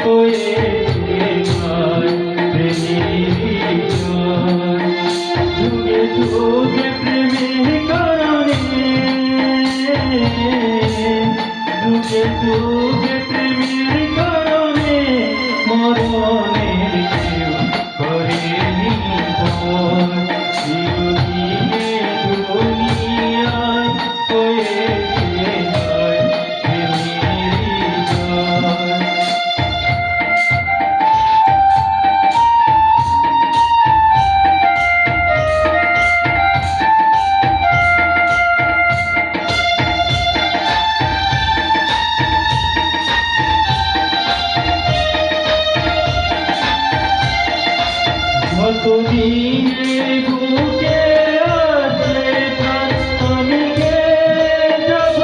হয়েছে ভাই প্রেমেরই জয়। যুগে যুগে প্রেমের কারণে, যুগে যুগে প্রেমের কারণে মরণের কেউ করেনি ভয়। চিরদিনে দুনিয়ায় হয়েছে ভাই প্রেমেরই জয়। যতদিনে বুকে আছে প্রাণ আমি গেয়ে যাব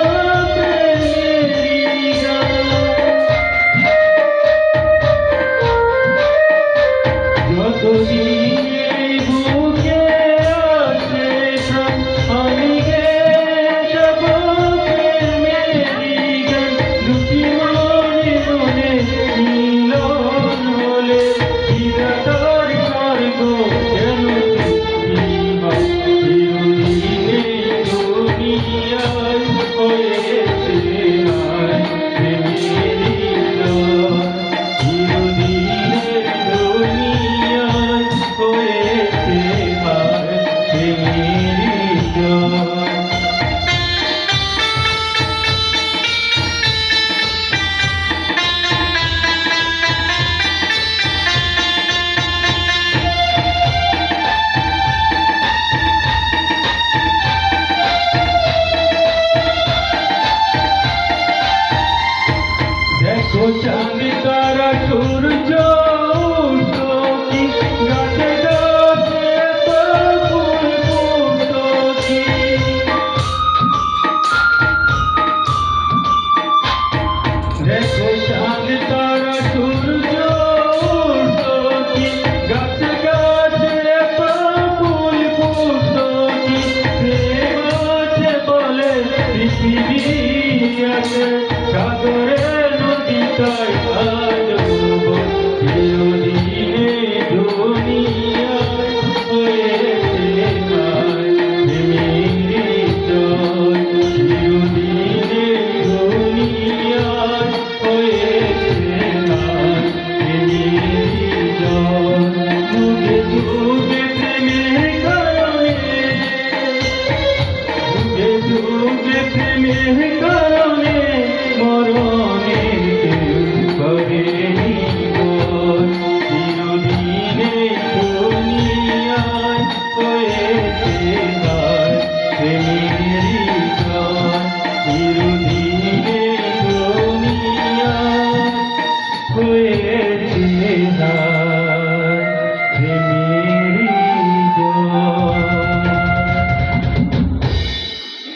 প্রেমেরই গান। যতদিনে বুকে আছে প্রাণ আমি গেয়ে যাব প্রেমেরই গান। দুটি মনে মনে মিলন হলে বিধাতার স্বর্গ যেন সৃষ্টি হয়। চিরদিনে দুনিয়ায় হয়েছে ভাই প্রেমেরই জয়। চিরদিনে দুনিয়ায় হয়েছে ভাই প্রেমেরই জয়। দেখো চাঁদ তারা সূর্য উঠত কি, গাছে গাছে ফুল ফুটত কি। দেখো চাঁদ তারা সূর্য উঠত কি, গাছে গাছে ফুল ফুটত কি। প্রেম আছে বলে পৃথিবী আছে, সাগরে নদীটাই আজ ডুবো। চিরদিনে দুনিয়ায় হয়েছে ভাই প্রেমেরই জয়। চিরদিনে দুনিয়ায় হয়েছে ভাই প্রেমেরই জয়। যুগে যুগে প্রেমের কারণে, যুগে যুগে প্রেমের কারণে মরণের কেউ করেনি ভয়। চিরদিনে দুনিয়ায় হয়েছে ভাই প্রেমেরই জয়। চিরদিনে দুনিয়ায় হয়েছে ভাই